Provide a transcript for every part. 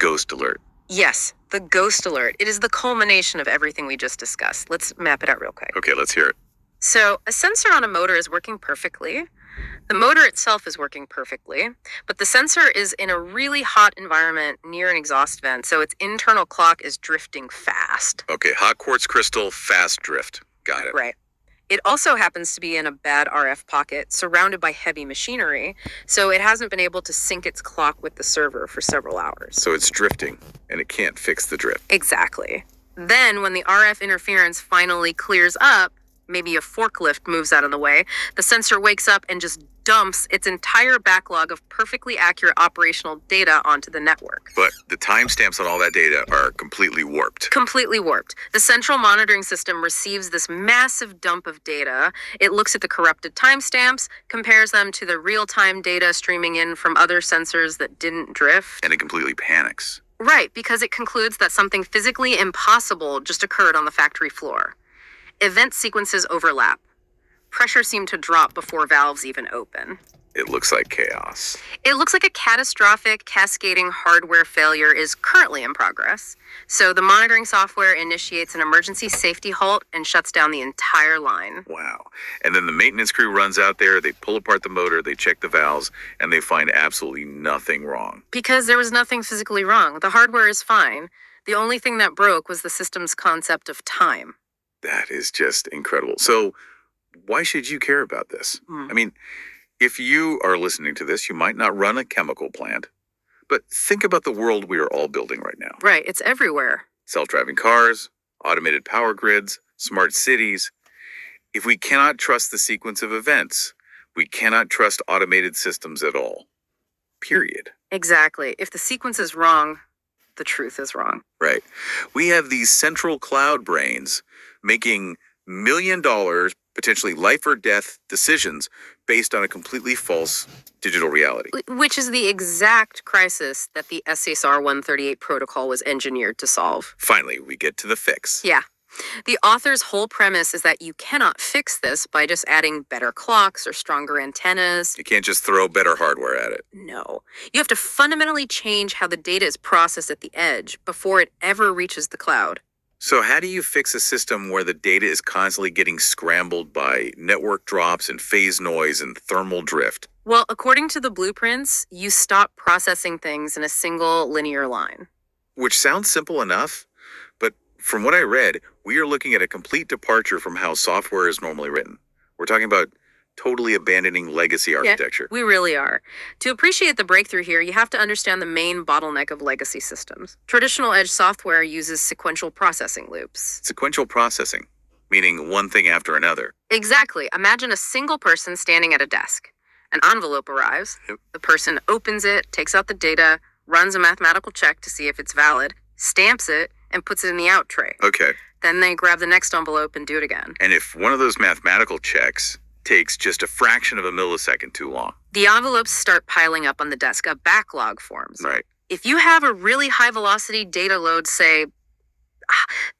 ghost alert. Yes, the ghost alert. It is the culmination of everything we just discussed. Let's map it out real quick. Okay, let's hear it. So, a sensor on a motor is working perfectly. The motor itself is working perfectly, but the sensor is in a really hot environment near an exhaust vent, so its internal clock is drifting fast. Okay, hot quartz crystal, fast drift. Got it. Right. It also happens to be in a bad RF pocket, surrounded by heavy machinery, so it hasn't been able to sync its clock with the server for several hours. So it's drifting, and it can't fix the drift. Exactly. Then, when the RF interference finally clears up, maybe a forklift moves out of the way, the sensor wakes up and just dumps its entire backlog of perfectly accurate operational data onto the network. But the timestamps on all that data are completely warped. Completely warped. The central monitoring system receives this massive dump of data. It looks at the corrupted timestamps, compares them to the real-time data streaming in from other sensors that didn't drift. And it completely panics. Right, because it concludes that something physically impossible just occurred on the factory floor. Event sequences overlap. Pressure seemed to drop before valves even open. It looks like chaos. It looks like a catastrophic, cascading hardware failure is currently in progress. So the monitoring software initiates an emergency safety halt and shuts down the entire line. Wow. And then the maintenance crew runs out there, they pull apart the motor, they check the valves, and they find absolutely nothing wrong. Because there was nothing physically wrong. The hardware is fine. The only thing that broke was the system's concept of time. That is just incredible. So why should you care about this? I mean, if you are listening to this, you might not run a chemical plant, but think about the world we are all building right now. Right, it's everywhere. Self-driving cars, automated power grids, smart cities. If we cannot trust the sequence of events, we cannot trust automated systems at all. Period. Exactly. If the sequence is wrong, the truth is wrong. Right. We have these central cloud brains making $1 million, potentially life or death decisions based on a completely false digital reality. Which is the exact crisis that the SASR 138 protocol was engineered to solve. Finally, we get to the fix. Yeah. The author's whole premise is that you cannot fix this by just adding better clocks or stronger antennas. You can't just throw better hardware at it. No. You have to fundamentally change how the data is processed at the edge before it ever reaches the cloud. So how do you fix a system where the data is constantly getting scrambled by network drops and phase noise and thermal drift? Well, according to the blueprints, you stop processing things in a single linear line. Which sounds simple enough, but from what I read, we are looking at a complete departure from how software is normally written. We're talking about totally abandoning legacy architecture. Yeah, we really are. To appreciate the breakthrough here, you have to understand the main bottleneck of legacy systems. Traditional edge software uses sequential processing loops. Sequential processing, meaning one thing after another. Exactly. Imagine a single person standing at a desk. An envelope arrives. Yep. The person opens it, takes out the data, runs a mathematical check to see if it's valid, stamps it, and puts it in the out tray. Okay. Then they grab the next envelope and do it again. And if one of those mathematical checks takes just a fraction of a millisecond too long. The envelopes start piling up on the desk. A backlog forms. Right. If you have a really high velocity data load, say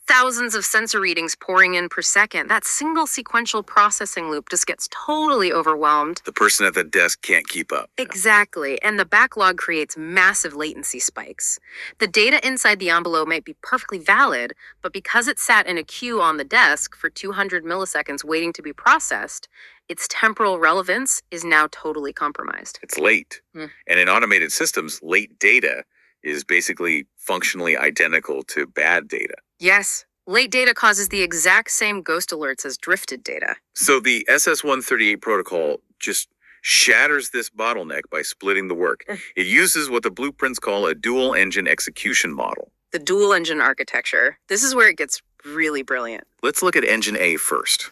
thousands of sensor readings pouring in per second, that single sequential processing loop just gets totally overwhelmed. The person at the desk can't keep up. Exactly. And the backlog creates massive latency spikes. The data inside the envelope might be perfectly valid, but because it sat in a queue on the desk for 200 milliseconds waiting to be processed, its temporal relevance is now totally compromised. It's late. And in automated systems, late data is basically functionally identical to bad data. Yes. Late data causes the exact same ghost alerts as drifted data. So the SS138 protocol just shatters this bottleneck by splitting the work. It uses what the blueprints call a dual engine execution model. The dual engine architecture. This is where it gets really brilliant. Let's look at engine A first.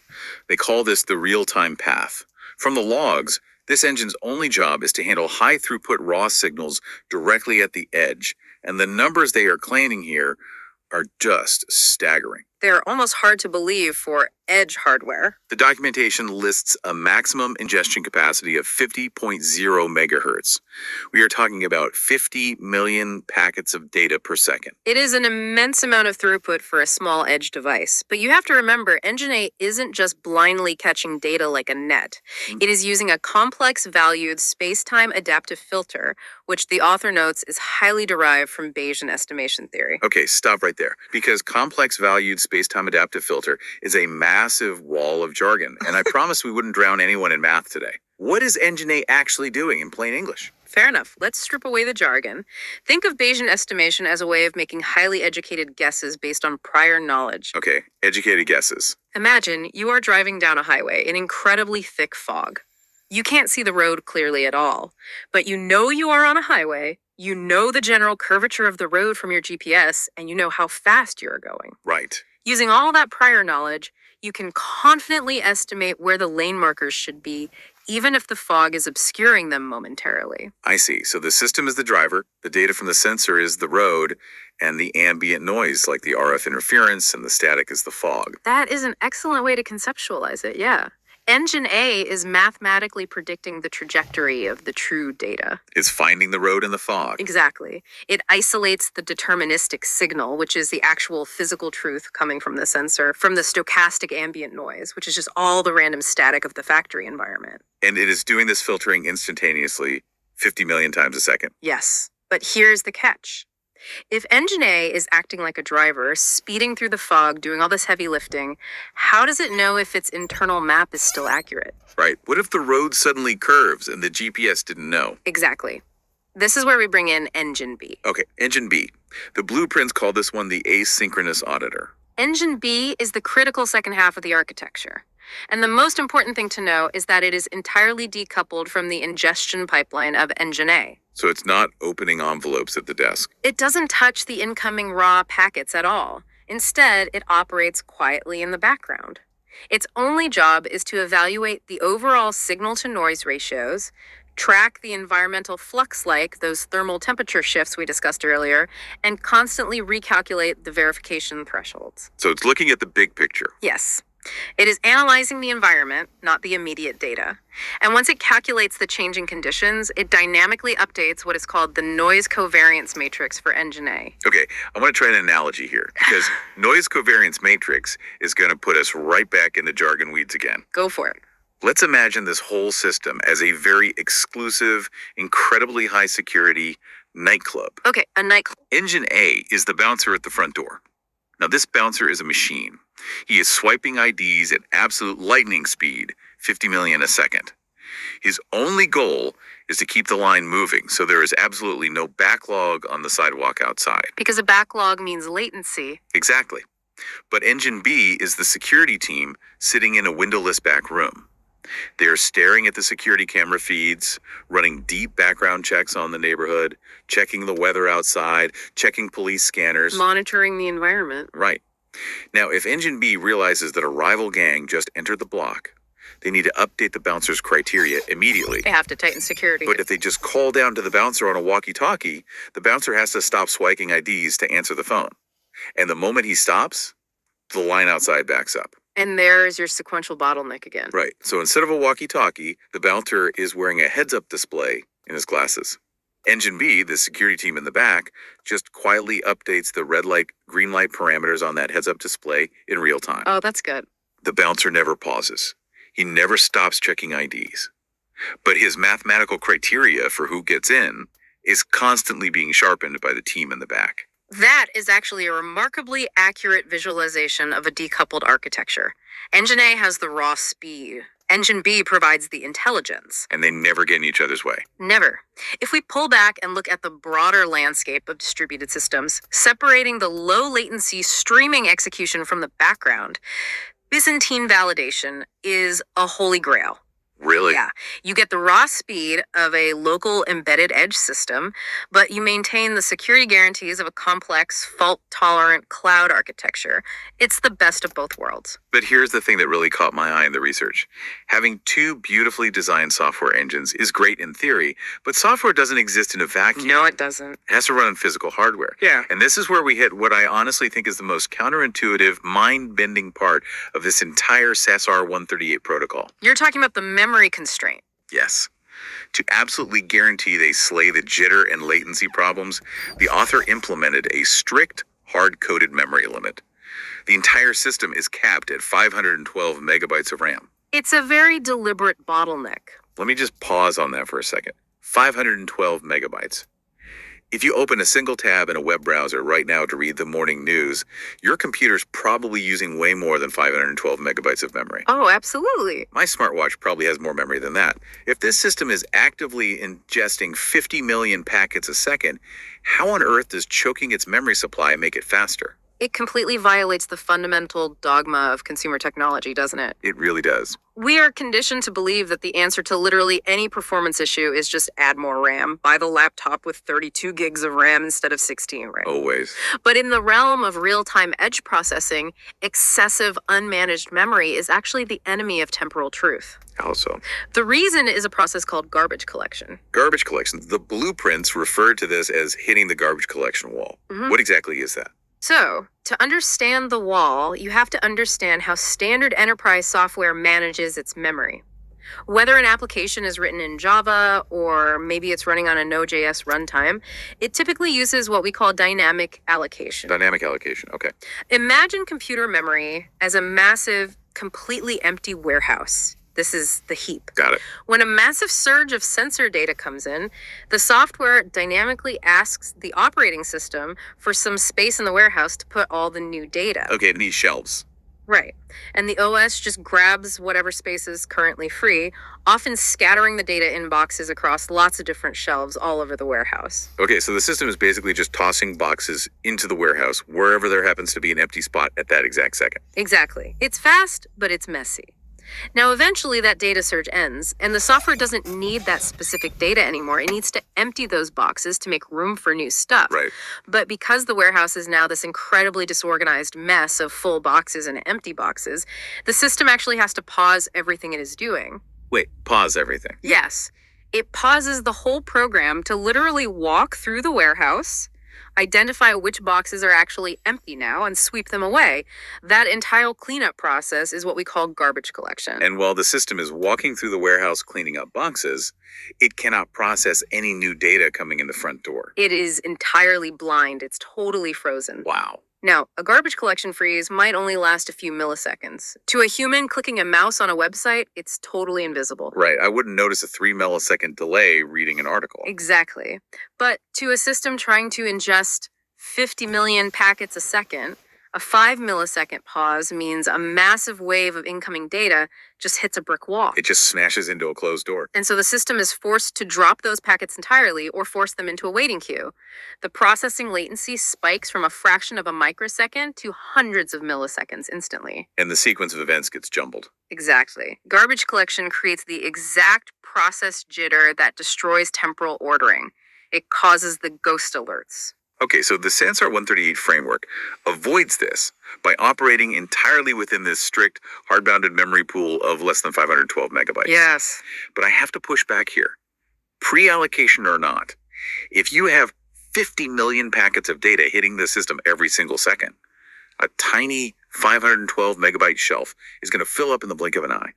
They call this the real-time path. From the logs, this engine's only job is to handle high-throughput raw signals directly at the edge, and the numbers they are claiming here are just staggering. They're almost hard to believe for edge hardware. The documentation lists a maximum ingestion capacity of 50.0 megahertz. We are talking about 50 million packets of data per second. It is an immense amount of throughput for a small edge device, but you have to remember Engine A isn't just blindly catching data like a net. It is using a complex valued space-time adaptive filter, which the author notes is highly derived from Bayesian estimation theory. Okay, stop right there. Because complex valued space-time adaptive filter is a massive wall of jargon, and I promise we wouldn't drown anyone in math today. What is Engine A actually doing in plain English? Fair enough. Let's strip away the jargon. Think of Bayesian estimation as a way of making highly educated guesses based on prior knowledge. Okay, educated guesses. Imagine you are driving down a highway in incredibly thick fog. You can't see the road clearly at all, but you know you are on a highway, you know the general curvature of the road from your GPS, and you know how fast you are going. Right. Using all that prior knowledge, you can confidently estimate where the lane markers should be, even if the fog is obscuring them momentarily. I see. So the system is the driver, the data from the sensor is the road, and the ambient noise like the RF interference and the static is the fog. That is an excellent way to conceptualize it, yeah. Engine A is mathematically predicting the trajectory of the true data. It's finding the road in the fog. Exactly. It isolates the deterministic signal, which is the actual physical truth coming from the sensor, from the stochastic ambient noise, which is just all the random static of the factory environment. And it is doing this filtering instantaneously 50 million times a second. Yes, but here's the catch. If Engine A is acting like a driver, speeding through the fog, doing all this heavy lifting, how does it know if its internal map is still accurate? Right. What if the road suddenly curves and the GPS didn't know? Exactly. This is where we bring in Engine B. Okay, Engine B. The blueprints call this one the asynchronous auditor. Engine B is the critical second half of the architecture. And the most important thing to know is that it is entirely decoupled from the ingestion pipeline of Engine A. So it's not opening envelopes at the desk. It doesn't touch the incoming raw packets at all. Instead, it operates quietly in the background. Its only job is to evaluate the overall signal-to-noise ratios, track the environmental flux like those thermal temperature shifts we discussed earlier, and constantly recalculate the verification thresholds. So it's looking at the big picture. Yes. It is analyzing the environment, not the immediate data. And once it calculates the changing conditions, it dynamically updates what is called the noise covariance matrix for Engine A. Okay, I want to try an analogy here because noise covariance matrix is going to put us right back in the jargon weeds again. Go for it. Let's imagine this whole system as a very exclusive, incredibly high security nightclub. Okay, a nightclub. Engine A is the bouncer at the front door. Now, this bouncer is a machine. He is swiping IDs at absolute lightning speed, 50 million a second. His only goal is to keep the line moving, so there is absolutely no backlog on the sidewalk outside. Because a backlog means latency. Exactly. But Engine B is the security team sitting in a windowless back room. They are staring at the security camera feeds, running deep background checks on the neighborhood, checking the weather outside, checking police scanners. Monitoring the environment. Right. Now, if Engine B realizes that a rival gang just entered the block, they need to update the bouncer's criteria immediately. They have to tighten security. But if they just call down to the bouncer on a walkie-talkie, the bouncer has to stop swiping IDs to answer the phone. And the moment he stops, the line outside backs up. And there's your sequential bottleneck again. Right. So instead of a walkie-talkie, the bouncer is wearing a heads-up display in his glasses. Engine B, the security team in the back, just quietly updates the red light, green light parameters on that heads-up display in real time. Oh, that's good. The bouncer never pauses. He never stops checking IDs. But his mathematical criteria for who gets in is constantly being sharpened by the team in the back. That is actually a remarkably accurate visualization of a decoupled architecture. Engine A has the raw speed. Engine B provides the intelligence. And they never get in each other's way. Never. If we pull back and look at the broader landscape of distributed systems, separating the low latency streaming execution from the background, Byzantine validation is a holy grail. Really? Yeah. You get the raw speed of a local embedded edge system, but you maintain the security guarantees of a complex, fault tolerant cloud architecture. It's the best of both worlds. But here's the thing that really caught my eye in the research. Having two beautifully designed software engines is great in theory, but software doesn't exist in a vacuum. No, it doesn't. It has to run on physical hardware. Yeah. And this is where we hit what I honestly think is the most counterintuitive, mind-bending part of this entire SASR 138 protocol. You're talking about the memory constraint. Yes. To absolutely guarantee they slay the jitter and latency problems, the author implemented a strict, hard-coded memory limit. The entire system is capped at 512 megabytes of RAM. It's a very deliberate bottleneck. Let me just pause on that for a second. 512 megabytes. If you open a single tab in a web browser right now to read the morning news, your computer's probably using way more than 512 megabytes of memory. Oh, absolutely. My smartwatch probably has more memory than that. If this system is actively ingesting 50 million packets a second, how on earth does choking its memory supply make it faster? It completely violates the fundamental dogma of consumer technology, doesn't it? It really does. We are conditioned to believe that the answer to literally any performance issue is just add more RAM. Buy the laptop with 32 gigs of RAM instead of 16, right? Always. But in the realm of real-time edge processing, excessive unmanaged memory is actually the enemy of temporal truth. How so? The reason is a process called garbage collection. Garbage collection. The blueprints refer to this as hitting the garbage collection wall. Mhm. What exactly is that? So, to understand the wall, you have to understand how standard enterprise software manages its memory. Whether an application is written in Java or maybe it's running on a Node.js runtime, it typically uses what we call dynamic allocation. Dynamic allocation. Okay. Imagine computer memory as a massive, completely empty warehouse. This is the heap. Got it. When a massive surge of sensor data comes in, the software dynamically asks the operating system for some space in the warehouse to put all the new data. Okay, it needs shelves. Right. And the OS just grabs whatever space is currently free, often scattering the data in boxes across lots of different shelves all over the warehouse. Okay, so the system is basically just tossing boxes into the warehouse wherever there happens to be an empty spot at that exact second. Exactly. It's fast, but it's messy. Now, eventually that data surge ends, and the software doesn't need that specific data anymore. It needs to empty those boxes to make room for new stuff. Right. But because the warehouse is now this incredibly disorganized mess of full boxes and empty boxes, the system actually has to pause everything it is doing. Wait, pause everything. Yes, it pauses the whole program to literally walk through the warehouse, identify which boxes are actually empty now, and sweep them away. That entire cleanup process is what we call garbage collection. And while the system is walking through the warehouse cleaning up boxes, it cannot process any new data coming in the front door. It is entirely blind. It's totally frozen. Wow. Now, a garbage collection freeze might only last a few milliseconds. To a human clicking a mouse on a website, it's totally invisible. Right, I wouldn't notice a 3 millisecond delay reading an article. Exactly. But to a system trying to ingest 50 million packets a second, a 5 millisecond pause means a massive wave of incoming data just hits a brick wall. It just smashes into a closed door. And so the system is forced to drop those packets entirely or force them into a waiting queue. The processing latency spikes from a fraction of a microsecond to hundreds of milliseconds instantly. And the sequence of events gets jumbled. Exactly. Garbage collection creates the exact process jitter that destroys temporal ordering. It causes the ghost alerts. Okay, so the SANSAR 138 framework avoids this by operating entirely within this strict, hard-bounded memory pool of less than 512 megabytes. Yes. But I have to push back here. Pre-allocation or not, if you have 50 million packets of data hitting the system every single second, a tiny 512 megabyte shelf is going to fill up in the blink of an eye.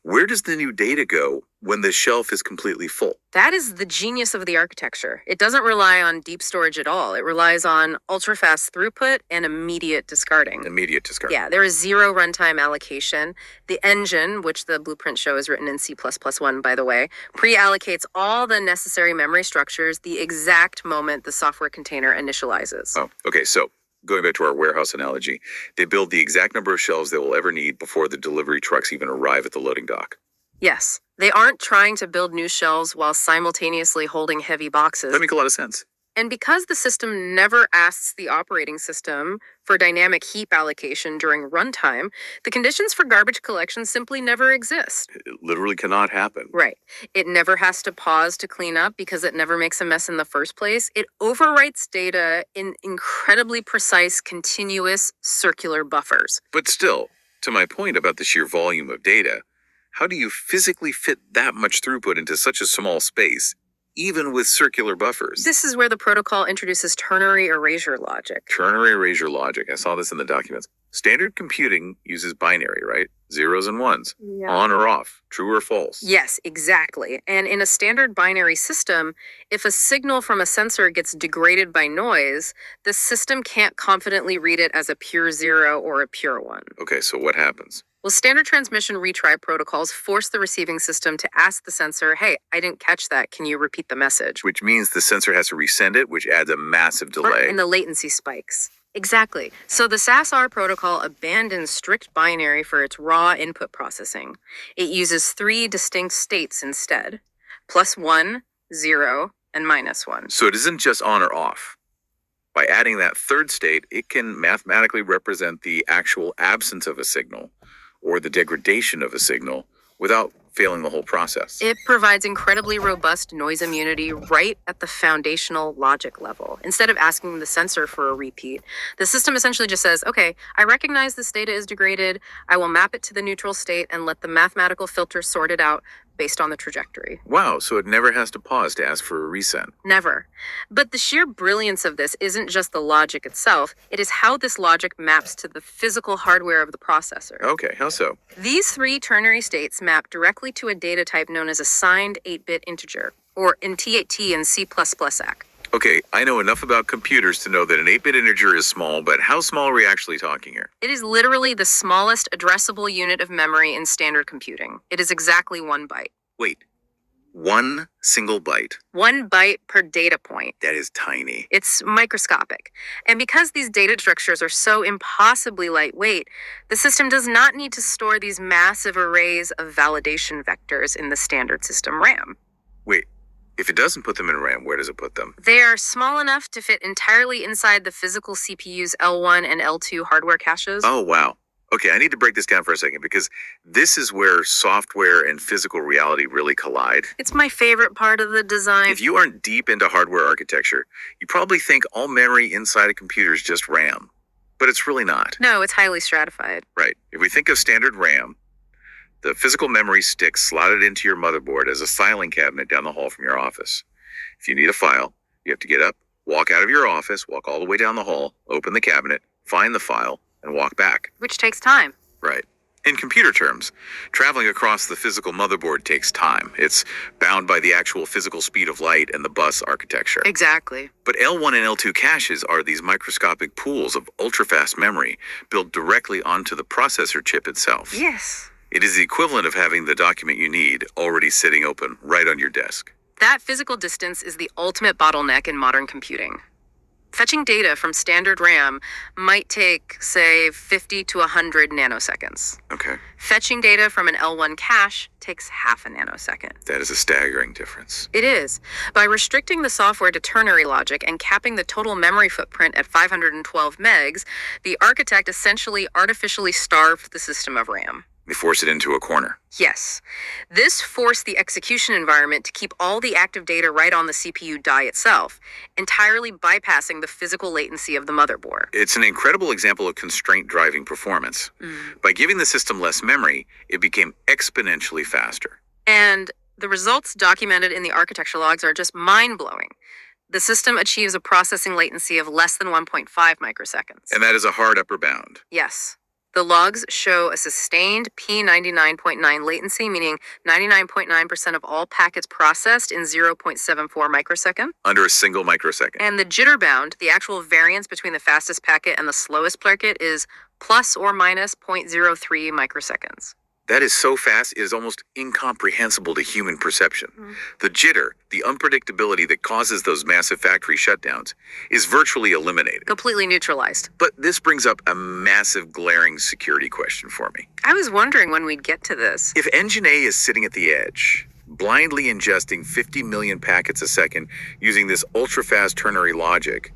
Where does the new data go when the shelf is completely full? That is the genius of the architecture. It doesn't rely on deep storage at all. It relies on ultra-fast throughput and immediate discarding. Immediate discard. Yeah, there is zero runtime allocation. The engine, which the blueprint show is written in C++1, by the way, pre-allocates all the necessary memory structures the exact moment the software container initializes. Oh, okay, so going back to our warehouse analogy, they build the exact number of shelves they will ever need before the delivery trucks even arrive at the loading dock. Yes, they aren't trying to build new shelves while simultaneously holding heavy boxes. That makes a lot of sense. And because the system never asks the operating system for dynamic heap allocation during runtime, the conditions for garbage collection simply never exist. It literally cannot happen. Right. It never has to pause to clean up because it never makes a mess in the first place. It overwrites data in incredibly precise, continuous, circular buffers. But still, to my point about the sheer volume of data, how do you physically fit that much throughput into such a small space, even with circular buffers? This is where the protocol introduces ternary erasure logic. Ternary erasure logic. I saw this in the documents. Standard computing uses binary, right? Zeros and ones. Yeah. On or off. True or false. Yes, exactly. And in a standard binary system, if a signal from a sensor gets degraded by noise, the system can't confidently read it as a pure 0 or a pure 1. Okay, so what happens? Well, standard transmission retry protocols force the receiving system to ask the sensor, hey, I didn't catch that. Can you repeat the message? Which means the sensor has to resend it, which adds a massive delay. And the latency spikes. Exactly. So the SAS-R protocol abandons strict binary for its raw input processing. It uses 3 distinct states instead: +1, 0, and -1. So it isn't just on or off. By adding that third state, it can mathematically represent the actual absence of a signal or the degradation of a signal without failing the whole process. It provides incredibly robust noise immunity right at the foundational logic level. Instead of asking the sensor for a repeat, the system essentially just says, okay, I recognize this data is degraded. I will map it to the neutral state and let the mathematical filter sort it out based on the trajectory. Wow, so it never has to pause to ask for a resend. Never. But the sheer brilliance of this isn't just the logic itself, it is how this logic maps to the physical hardware of the processor. Okay, how so? These 3 ternary states map directly to a data type known as a signed 8-bit integer, or in TAT and C++-ACK. Okay, I know enough about computers to know that an 8-bit integer is small, but how small are we actually talking here? It is literally the smallest addressable unit of memory in standard computing. It is exactly 1 byte. Wait, 1 single byte? 1 byte per data point. That is tiny. It's microscopic. And because these data structures are so impossibly lightweight, the system does not need to store these massive arrays of validation vectors in the standard system RAM. Wait, if it doesn't put them in RAM, where does it put them? They are small enough to fit entirely inside the physical CPU's L1 and L2 hardware caches. Oh, wow. Okay, I need to break this down for a second because this is where software and physical reality really collide. It's my favorite part of the design. If you aren't deep into hardware architecture, you probably think all memory inside a computer is just RAM. But it's really not. No, it's highly stratified. Right. If we think of standard RAM, the physical memory stick slotted into your motherboard as a filing cabinet down the hall from your office. If you need a file, you have to get up, walk out of your office, walk all the way down the hall, open the cabinet, find the file, and walk back. Which takes time. Right. In computer terms, traveling across the physical motherboard takes time. It's bound by the actual physical speed of light and the bus architecture. Exactly. But L1 and L2 caches are these microscopic pools of ultra-fast memory built directly onto the processor chip itself. Yes. It is the equivalent of having the document you need already sitting open right on your desk. That physical distance is the ultimate bottleneck in modern computing. Fetching data from standard RAM might take, say, 50 to 100 nanoseconds. Okay. Fetching data from an L1 cache takes half a nanosecond. That is a staggering difference. It is. By restricting the software to ternary logic and capping the total memory footprint at 512 megs, the architect essentially artificially starved the system of RAM. They force it into a corner. Yes. This forced the execution environment to keep all the active data right on the CPU die itself, entirely bypassing the physical latency of the motherboard. It's an incredible example of constraint driving performance. By giving the system less memory, it became exponentially faster. And the results documented in the architecture logs are just mind-blowing. The system achieves a processing latency of less than 1.5 microseconds. And that is a hard upper bound. Yes. The logs show a sustained P99.9 latency, meaning 99.9% of all packets processed in 0.74 microsecond. Under a single microsecond. And the jitter bound, the actual variance between the fastest packet and the slowest packet, is plus or minus 0.03 microseconds. That is so fast, it is almost incomprehensible to human perception. The jitter, the unpredictability that causes those massive factory shutdowns, is virtually eliminated. Completely neutralized. But this brings up a massive glaring security question for me. I was wondering when we'd get to this. If Engine A is sitting at the edge, blindly ingesting 50 million packets a second using this ultra-fast ternary logic,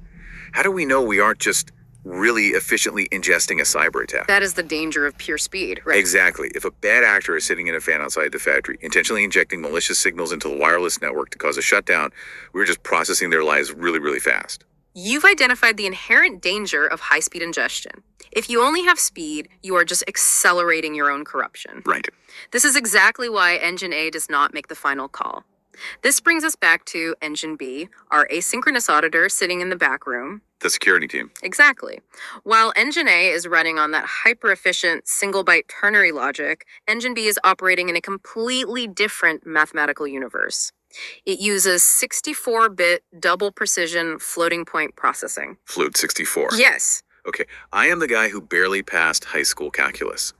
how do we know we aren't just really efficiently ingesting a cyber attack? That is the danger of pure speed, right? Exactly. If a bad actor is sitting in a fan outside the factory, intentionally injecting malicious signals into the wireless network to cause a shutdown, we're just processing their lies really, really fast. You've identified the inherent danger of high-speed ingestion. If you only have speed, you are just accelerating your own corruption. Right. This is exactly why Engine A does not make the final call. This brings us back to Engine B, our asynchronous auditor sitting in the back room. The security team. Exactly. While Engine A is running on that hyper-efficient single-byte ternary logic, Engine B is operating in a completely different mathematical universe. It uses 64-bit double precision floating point processing. Float 64. Yes. Okay, I am the guy who barely passed high school calculus.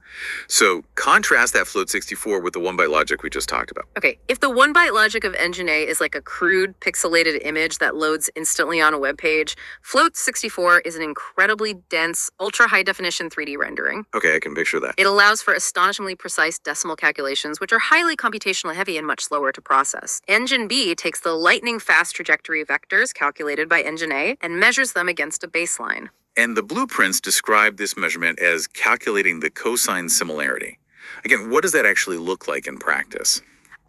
So contrast that float 64 with the one-byte logic we just talked about. Okay, if the one-byte logic of Engine A is like a crude pixelated image that loads instantly on a web page, Float 64 is an incredibly dense, ultra-high-definition 3D rendering. Okay, I can picture that. It allows for astonishingly precise decimal calculations, which are highly computationally heavy and much slower to process. Engine B takes the lightning-fast trajectory vectors calculated by Engine A and measures them against a baseline. And the blueprints describe this measurement as calculating the cosine similarity. Again, what does that actually look like in practice?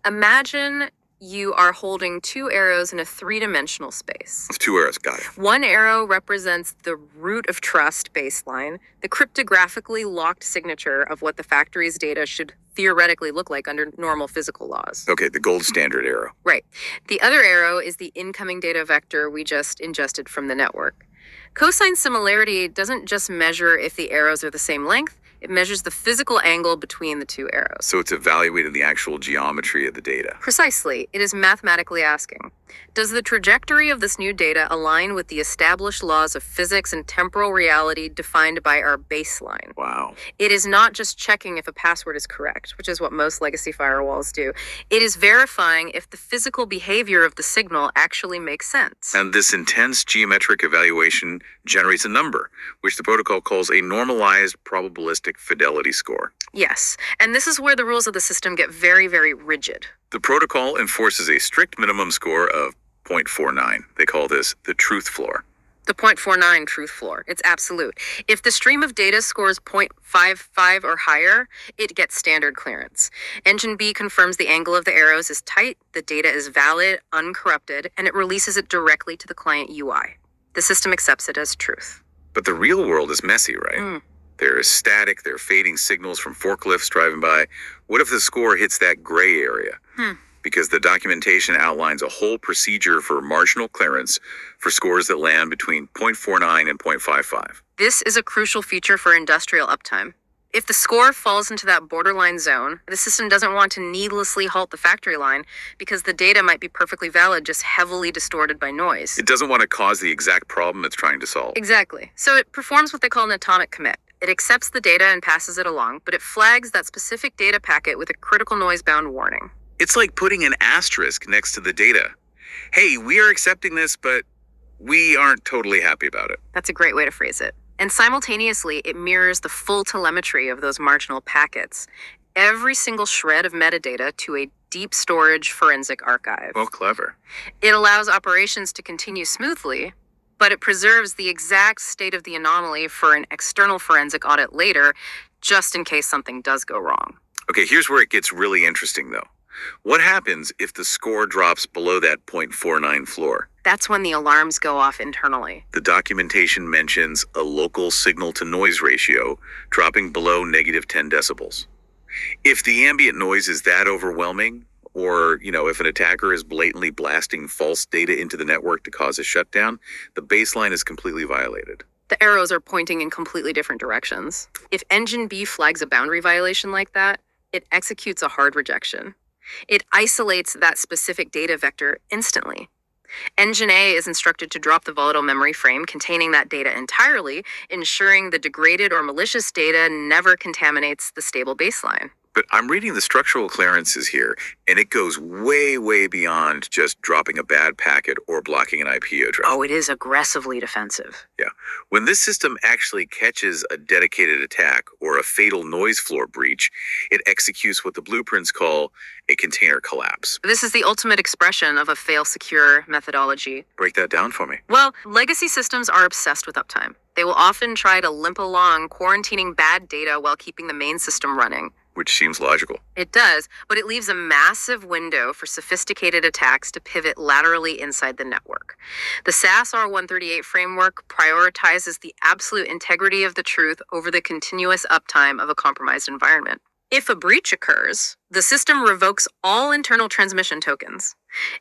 Imagine you are holding two arrows in a three-dimensional space. 2 arrows, got it. One arrow represents the root of trust baseline, the cryptographically locked signature of what the factory's data should theoretically look like under normal physical laws. Okay, the gold standard arrow. Right. The other arrow is the incoming data vector we just ingested from the network. Cosine similarity doesn't just measure if the arrows are the same length, it measures the physical angle between the two arrows. So it's evaluating the actual geometry of the data. Precisely, it is mathematically asking, does the trajectory of this new data align with the established laws of physics and temporal reality defined by our baseline? Wow. It is not just checking if a password is correct, which is what most legacy firewalls do. It is verifying if the physical behavior of the signal actually makes sense. And this intense geometric evaluation generates a number, which the protocol calls a normalized probabilistic fidelity score. Yes, and this is where the rules of the system get very, very rigid. The protocol enforces a strict minimum score of 0.49. They call this the truth floor. The 0.49 truth floor. It's absolute. If the stream of data scores 0.55 or higher, it gets standard clearance. Engine B confirms the angle of the arrows is tight, the data is valid, uncorrupted, and it releases it directly to the client UI. The system accepts it as truth. But the real world is messy, right? There is static, there are fading signals from forklifts driving by. What if the score hits that gray area? Because the documentation outlines a whole procedure for marginal clearance for scores that land between 0.49 and 0.55. This is a crucial feature for industrial uptime. If the score falls into that borderline zone, the system doesn't want to needlessly halt the factory line because the data might be perfectly valid, just heavily distorted by noise. It doesn't want to cause the exact problem it's trying to solve. Exactly. So it performs what they call an atomic commit. It accepts the data and passes it along, but it flags that specific data packet with a critical noise-bound warning. It's like putting an asterisk next to the data. Hey, we are accepting this, but we aren't totally happy about it. That's a great way to phrase it. And simultaneously, it mirrors the full telemetry of those marginal packets, every single shred of metadata to a deep storage forensic archive. Well, clever. It allows operations to continue smoothly, but it preserves the exact state of the anomaly for an external forensic audit later, just in case something does go wrong. Okay, here's where it gets really interesting, though. What happens if the score drops below that 0.49 floor? That's when the alarms go off internally. The documentation mentions a local signal-to-noise ratio dropping below negative 10 decibels. If the ambient noise is that overwhelming, or, if an attacker is blatantly blasting false data into the network to cause a shutdown, the baseline is completely violated. The arrows are pointing in completely different directions. If Engine B flags a boundary violation like that, it executes a hard rejection. It isolates that specific data vector instantly. Engine A is instructed to drop the volatile memory frame containing that data entirely, ensuring the degraded or malicious data never contaminates the stable baseline. But I'm reading the structural clearances here, and it goes way, way beyond just dropping a bad packet or blocking an IP address. Oh, it is aggressively defensive. Yeah. When this system actually catches a dedicated attack or a fatal noise floor breach, it executes what the blueprints call a container collapse. This is the ultimate expression of a fail-secure methodology. Break that down for me. Well, legacy systems are obsessed with uptime. They will often try to limp along, quarantining bad data while keeping the main system running. Which seems logical. It does, but it leaves a massive window for sophisticated attacks to pivot laterally inside the network. The SAS R138 framework prioritizes the absolute integrity of the truth over the continuous uptime of a compromised environment. If a breach occurs, the system revokes all internal transmission tokens.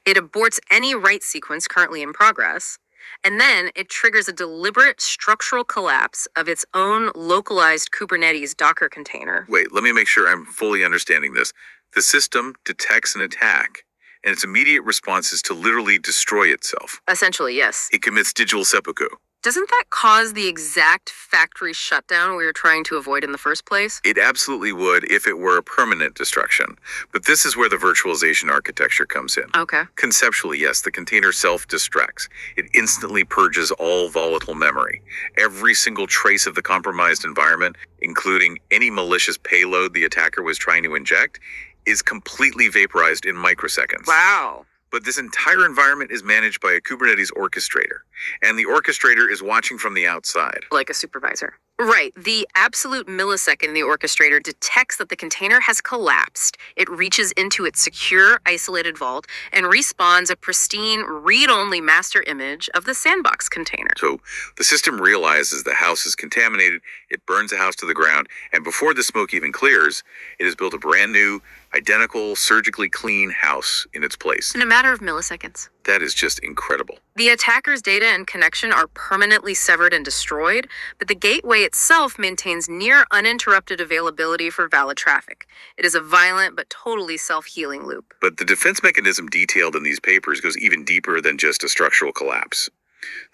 It aborts any write sequence currently in progress, and then it triggers a deliberate structural collapse of its own localized Kubernetes Docker container. Wait, let me make sure I'm fully understanding this. The system detects an attack, and its immediate response is to literally destroy itself. Essentially, yes. It commits digital seppuku. Doesn't that cause the exact factory shutdown we were trying to avoid in the first place? It absolutely would if it were a permanent destruction. But this is where the virtualization architecture comes in. Okay. Conceptually, yes, the container self-destructs. It instantly purges all volatile memory. Every single trace of the compromised environment, including any malicious payload the attacker was trying to inject, is completely vaporized in microseconds. Wow. But this entire environment is managed by a Kubernetes orchestrator, and the orchestrator is watching from the outside. Like a supervisor. Right. The absolute millisecond the orchestrator detects that the container has collapsed, it reaches into its secure, isolated vault and respawns a pristine, read-only master image of the sandbox container. So the system realizes the house is contaminated, it burns the house to the ground, and before the smoke even clears, it has built a brand new, identical, surgically clean house in its place. In a matter of milliseconds. That is just incredible. The attacker's data and connection are permanently severed and destroyed, but the gateway itself maintains near uninterrupted availability for valid traffic. It is a violent but totally self-healing loop. But the defense mechanism detailed in these papers goes even deeper than just a structural collapse.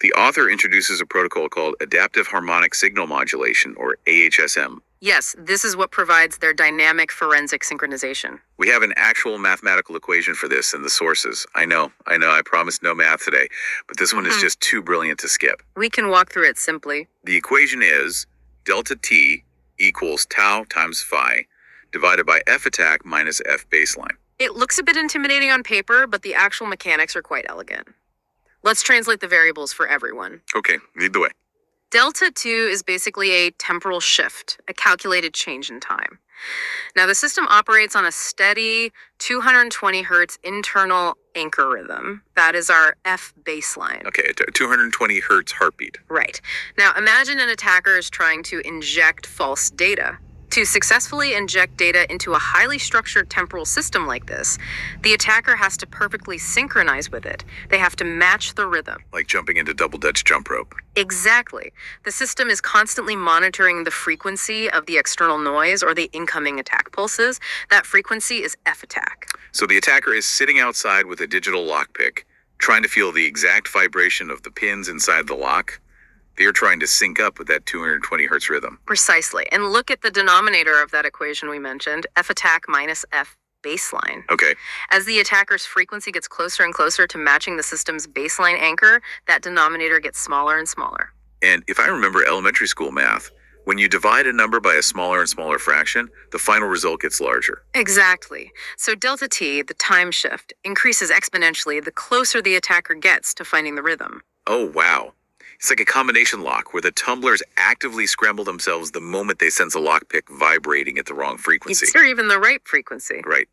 The author introduces a protocol called Adaptive Harmonic Signal Modulation, or AHSM. Yes, this is what provides their dynamic forensic synchronization. We have an actual mathematical equation for this in the sources. I know, I promised no math today, but this one is just too brilliant to skip. We can walk through it simply. The equation is delta T equals tau times phi divided by F attack minus F baseline. It looks a bit intimidating on paper, but the actual mechanics are quite elegant. Let's translate the variables for everyone. Okay, lead the way. Delta 2 is basically a temporal shift, a calculated change in time. Now, the system operates on a steady 220 hertz internal anchor rhythm. That is our F baseline. Okay, 220 hertz heartbeat. Right. Now, imagine an attacker is trying to inject false data. To successfully inject data into a highly structured temporal system like this, the attacker has to perfectly synchronize with it. They have to match the rhythm. Like jumping into double Dutch jump rope. Exactly. The system is constantly monitoring the frequency of the external noise or the incoming attack pulses. That frequency is F attack. So the attacker is sitting outside with a digital lockpick, trying to feel the exact vibration of the pins inside the lock. They're trying to sync up with that 220 hertz rhythm. Precisely. And look at the denominator of that equation we mentioned, F attack minus F baseline. Okay. As the attacker's frequency gets closer and closer to matching the system's baseline anchor, that denominator gets smaller and smaller. And if I remember elementary school math, when you divide a number by a smaller and smaller fraction, the final result gets larger. Exactly. So delta T, the time shift, increases exponentially the closer the attacker gets to finding the rhythm. Oh, wow. It's like a combination lock where the tumblers actively scramble themselves the moment they sense a lockpick vibrating at the wrong frequency. Or even the right frequency. Right.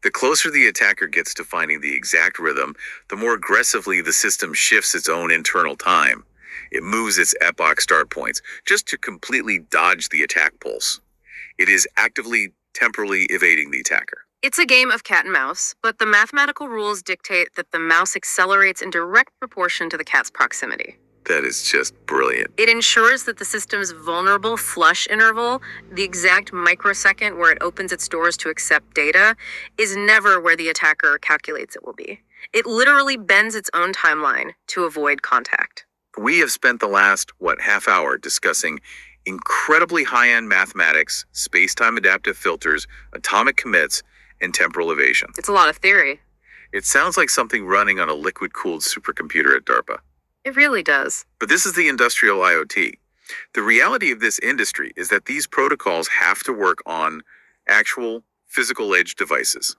The closer the attacker gets to finding the exact rhythm, the more aggressively the system shifts its own internal time. It moves its epoch start points just to completely dodge the attack pulse. It is actively, temporally evading the attacker. It's a game of cat and mouse, but the mathematical rules dictate that the mouse accelerates in direct proportion to the cat's proximity. That is just brilliant. It ensures that the system's vulnerable flush interval, the exact microsecond where it opens its doors to accept data, is never where the attacker calculates it will be. It literally bends its own timeline to avoid contact. We have spent the last, half hour discussing incredibly high-end mathematics, space-time adaptive filters, atomic commits, and temporal evasion. It's a lot of theory. It sounds like something running on a liquid-cooled supercomputer at DARPA. It really does. But this is the industrial IoT. The reality of this industry is that these protocols have to work on actual physical edge devices.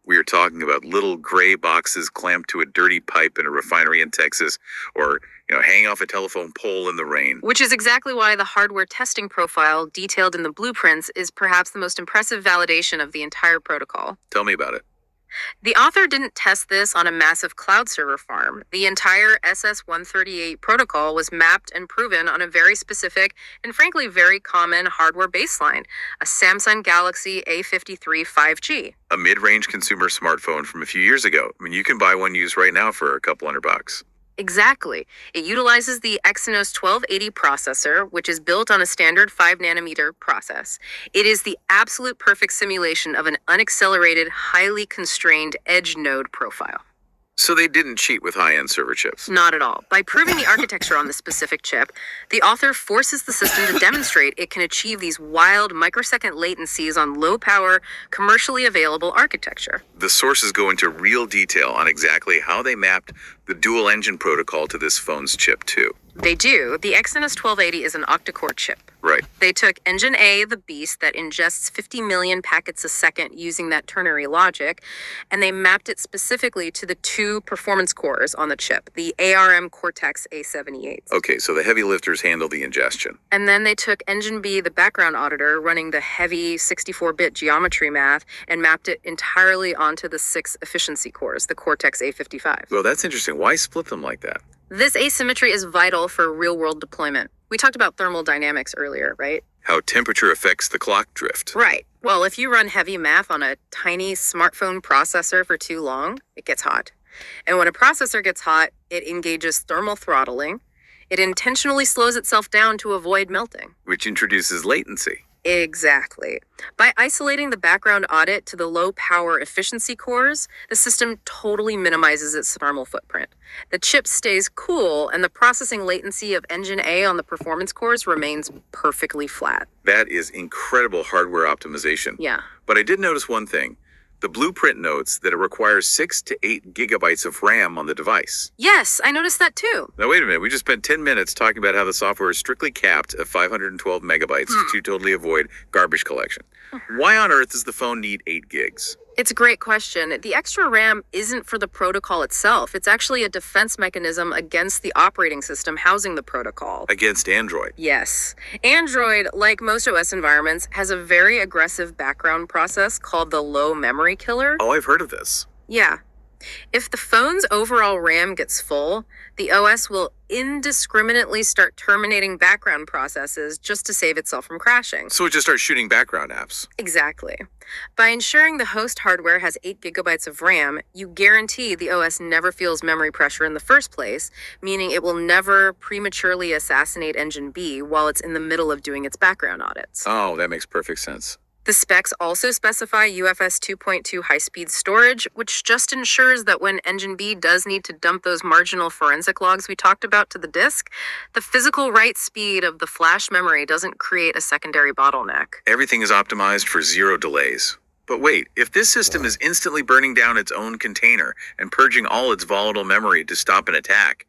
We are talking about little gray boxes clamped to a dirty pipe in a refinery in Texas, or hanging off a telephone pole in the rain. Which is exactly why the hardware testing profile detailed in the blueprints is perhaps the most impressive validation of the entire protocol. Tell me about it. The author didn't test this on a massive cloud server farm. The entire SS-138 protocol was mapped and proven on a very specific and frankly very common hardware baseline, a Samsung Galaxy A53 5G. A mid-range consumer smartphone from a few years ago. I mean, you can buy one used right now for a couple $100. Exactly. It utilizes the Exynos 1280 processor, which is built on a standard 5-nanometer process. It is the absolute perfect simulation of an unaccelerated, highly constrained edge node profile. So they didn't cheat with high-end server chips. Not at all. By proving the architecture on the specific chip, the author forces the system to demonstrate it can achieve these wild microsecond latencies on low-power, commercially available architecture. The sources go into real detail on exactly how they mapped the dual-engine protocol to this phone's chip, too. They do. The Exynos 1280 is an octa-core chip. Right. They took Engine A, the beast that ingests 50 million packets a second using that ternary logic, and they mapped it specifically to the two performance cores on the chip, the ARM Cortex A78. Okay, so the heavy lifters handle the ingestion. And then they took Engine B, the background auditor, running the heavy 64-bit geometry math, and mapped it entirely onto the 6 efficiency cores, the Cortex A55. Well, that's interesting. Why split them like that? This asymmetry is vital for real-world deployment. We talked about thermal dynamics earlier, right? How temperature affects the clock drift. Right. Well, if you run heavy math on a tiny smartphone processor for too long, it gets hot. And when a processor gets hot, it engages thermal throttling. It intentionally slows itself down to avoid melting. Which introduces latency. Exactly. By isolating the background audit to the low power efficiency cores, the system totally minimizes its thermal footprint. The chip stays cool, and the processing latency of Engine A on the performance cores remains perfectly flat. That is incredible hardware optimization. Yeah. But I did notice one thing. The blueprint notes that it requires 6 to 8 gigabytes of RAM on the device. Yes, I noticed that too. Now, wait a minute. We just spent 10 minutes talking about how the software is strictly capped at 512 megabytes to totally avoid garbage collection. Why on earth does the phone need 8 gigs? It's a great question. The extra RAM isn't for the protocol itself. It's actually a defense mechanism against the operating system housing the protocol. Against Android. Yes. Android, like most OS environments, has a very aggressive background process called the low memory killer. Oh, I've heard of this. Yeah. If the phone's overall RAM gets full, the OS will indiscriminately start terminating background processes just to save itself from crashing. So it just starts shooting background apps. Exactly. By ensuring the host hardware has 8 gigabytes of RAM, you guarantee the OS never feels memory pressure in the first place, meaning it will never prematurely assassinate Engine B while it's in the middle of doing its background audits. Oh, that makes perfect sense. The specs also specify UFS 2.2 high-speed storage, which just ensures that when Engine B does need to dump those marginal forensic logs we talked about to the disk, the physical write speed of the flash memory doesn't create a secondary bottleneck. Everything is optimized for 0 delays. But wait, if this system is instantly burning down its own container and purging all its volatile memory to stop an attack,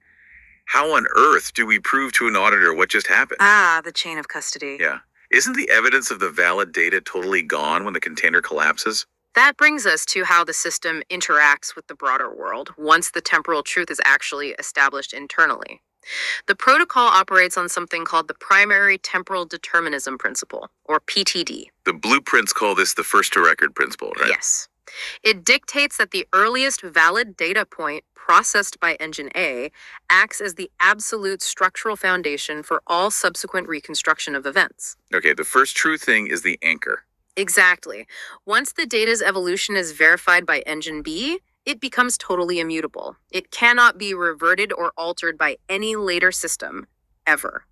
how on earth do we prove to an auditor what just happened? Ah, the chain of custody. Yeah. Isn't the evidence of the valid data totally gone when the container collapses? That brings us to how the system interacts with the broader world once the temporal truth is actually established internally. The protocol operates on something called the primary temporal determinism principle, or PTD. The blueprints call this the first to record principle, right? Yes. It dictates that the earliest valid data point processed by Engine A acts as the absolute structural foundation for all subsequent reconstruction of events. Okay, the first true thing is the anchor. Exactly. Once the data's evolution is verified by Engine B, it becomes totally immutable. It cannot be reverted or altered by any later system, ever.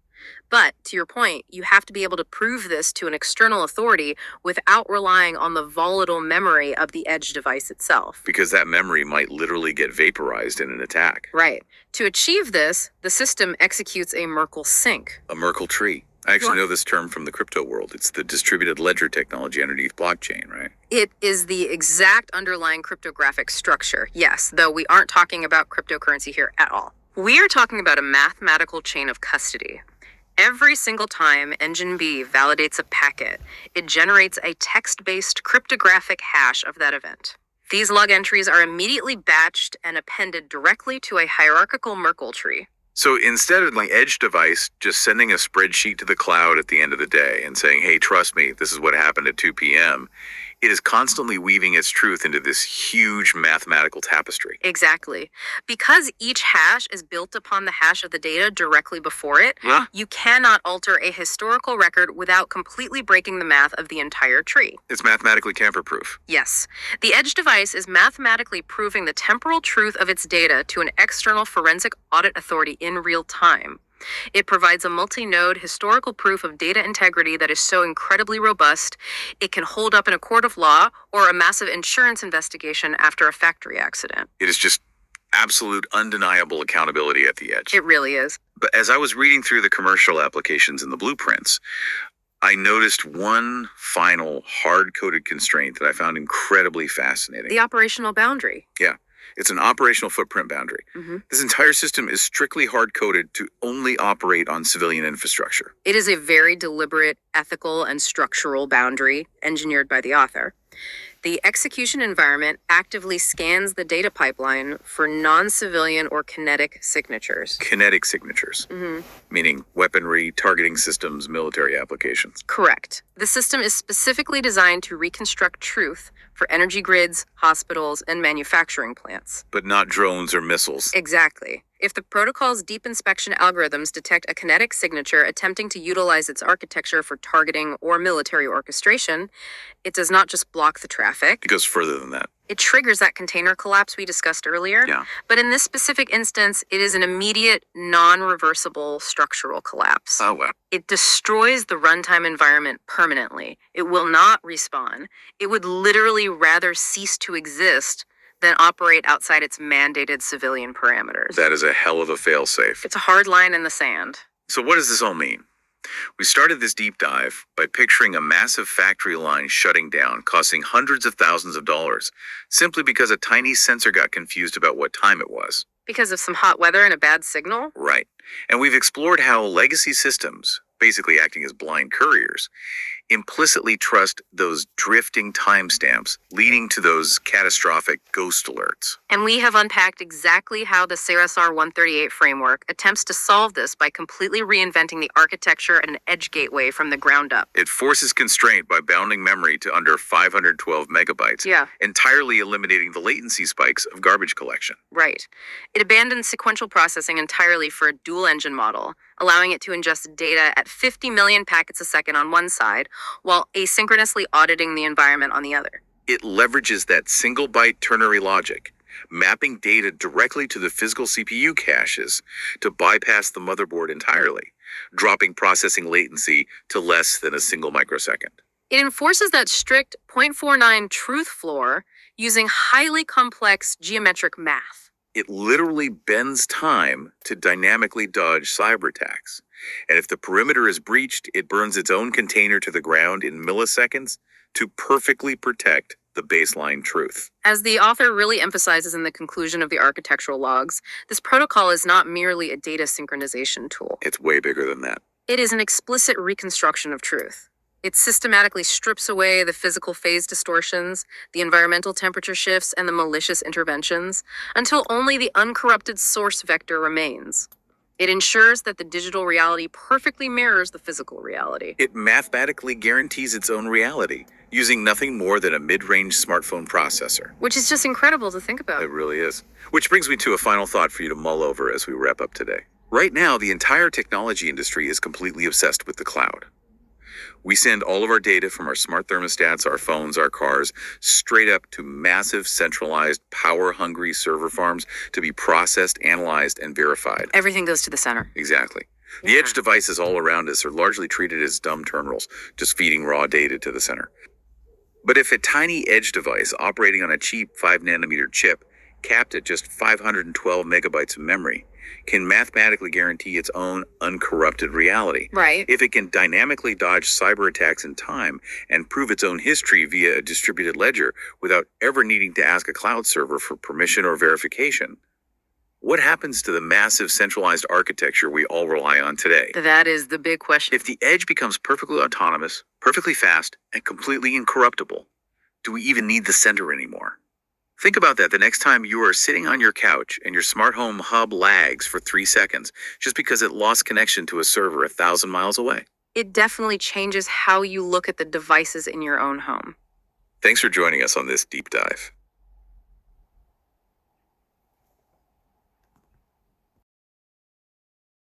But, to your point, you have to be able to prove this to an external authority without relying on the volatile memory of the edge device itself. Because that memory might literally get vaporized in an attack. Right. To achieve this, the system executes a Merkle sync. A Merkle tree. I actually know this term from the crypto world. It's the distributed ledger technology underneath blockchain, right? It is the exact underlying cryptographic structure, yes, though we aren't talking about cryptocurrency here at all. We are talking about a mathematical chain of custody. Every single time Engine B validates a packet, it generates a text-based cryptographic hash of that event. These log entries are immediately batched and appended directly to a hierarchical Merkle tree. So instead of my edge device just sending a spreadsheet to the cloud at the end of the day and saying, hey, trust me, this is what happened at 2 p.m., it is constantly weaving its truth into this huge mathematical tapestry. Exactly. Because each hash is built upon the hash of the data directly before it, you cannot alter a historical record without completely breaking the math of the entire tree. It's mathematically tamper-proof. Yes. The edge device is mathematically proving the temporal truth of its data to an external forensic audit authority in real time. It provides a multi-node historical proof of data integrity that is so incredibly robust, it can hold up in a court of law or a massive insurance investigation after a factory accident. It is just absolute, undeniable accountability at the edge. It really is. But as I was reading through the commercial applications and the blueprints, I noticed one final hard-coded constraint that I found incredibly fascinating. The operational boundary. Yeah. It's an operational footprint boundary. This entire system is strictly hard-coded to only operate on civilian infrastructure. It is a very deliberate, ethical, and structural boundary engineered by the author. The execution environment actively scans the data pipeline for non-civilian or kinetic signatures. Kinetic signatures, meaning weaponry, targeting systems, military applications. Correct. The system is specifically designed to reconstruct truth for energy grids, hospitals, and manufacturing plants. But not drones or missiles. Exactly. If the protocol's deep inspection algorithms detect a kinetic signature attempting to utilize its architecture for targeting or military orchestration, it does not just block the traffic. It goes further than that. It triggers that container collapse we discussed earlier. Yeah. But in this specific instance, it is an immediate, non-reversible structural collapse. Oh, wow. It destroys the runtime environment permanently. It will not respawn. It would literally rather cease to exist than operate outside its mandated civilian parameters. That is a hell of a fail-safe. It's a hard line in the sand. So what does this all mean? We started this deep dive by picturing a massive factory line shutting down, costing hundreds of thousands of dollars, simply because a tiny sensor got confused about what time it was. Because of some hot weather and a bad signal? Right. And we've explored how legacy systems, basically acting as blind couriers, implicitly trust those drifting timestamps, leading to those catastrophic ghost alerts. And we have unpacked exactly how the CRSR 138 framework attempts to solve this by completely reinventing the architecture and edge gateway from the ground up. It forces constraint by bounding memory to under 512 megabytes, entirely eliminating the latency spikes of garbage collection. Right. It abandons sequential processing entirely for a dual-engine model, allowing it to ingest data at 50 million packets a second on one side, while asynchronously auditing the environment on the other. It leverages that single byte ternary logic, mapping data directly to the physical CPU caches to bypass the motherboard entirely, dropping processing latency to less than a single microsecond. It enforces that strict 0.49 truth floor using highly complex geometric math. It literally bends time to dynamically dodge cyber attacks. And if the perimeter is breached, it burns its own container to the ground in milliseconds to perfectly protect the baseline truth. As the author really emphasizes in the conclusion of the architectural logs, this protocol is not merely a data synchronization tool. It's way bigger than that. It is an explicit reconstruction of truth. It systematically strips away the physical phase distortions, the environmental temperature shifts, and the malicious interventions, until only the uncorrupted source vector remains. It ensures that the digital reality perfectly mirrors the physical reality. It mathematically guarantees its own reality, using nothing more than a mid-range smartphone processor. Which is just incredible to think about. It really is. Which brings me to a final thought for you to mull over as we wrap up today. Right now, the entire technology industry is completely obsessed with the cloud. We send all of our data from our smart thermostats, our phones, our cars, straight up to massive, centralized, power-hungry server farms to be processed, analyzed, and verified. Everything goes to the center. Exactly. The edge devices all around us are largely treated as dumb terminals, just feeding raw data to the center. But if a tiny edge device operating on a cheap 5-nanometer chip, capped at just 512 megabytes of memory, can mathematically guarantee its own uncorrupted reality. Right. If it can dynamically dodge cyber attacks in time and prove its own history via a distributed ledger without ever needing to ask a cloud server for permission or verification, what happens to the massive centralized architecture we all rely on today? That is the big question. If the edge becomes perfectly autonomous, perfectly fast, and completely incorruptible, do we even need the center anymore? Think about that the next time you are sitting on your couch and your smart home hub lags for 3 seconds just because it lost connection to a server 1,000 miles away. It definitely changes how you look at the devices in your own home. Thanks for joining us on this deep dive.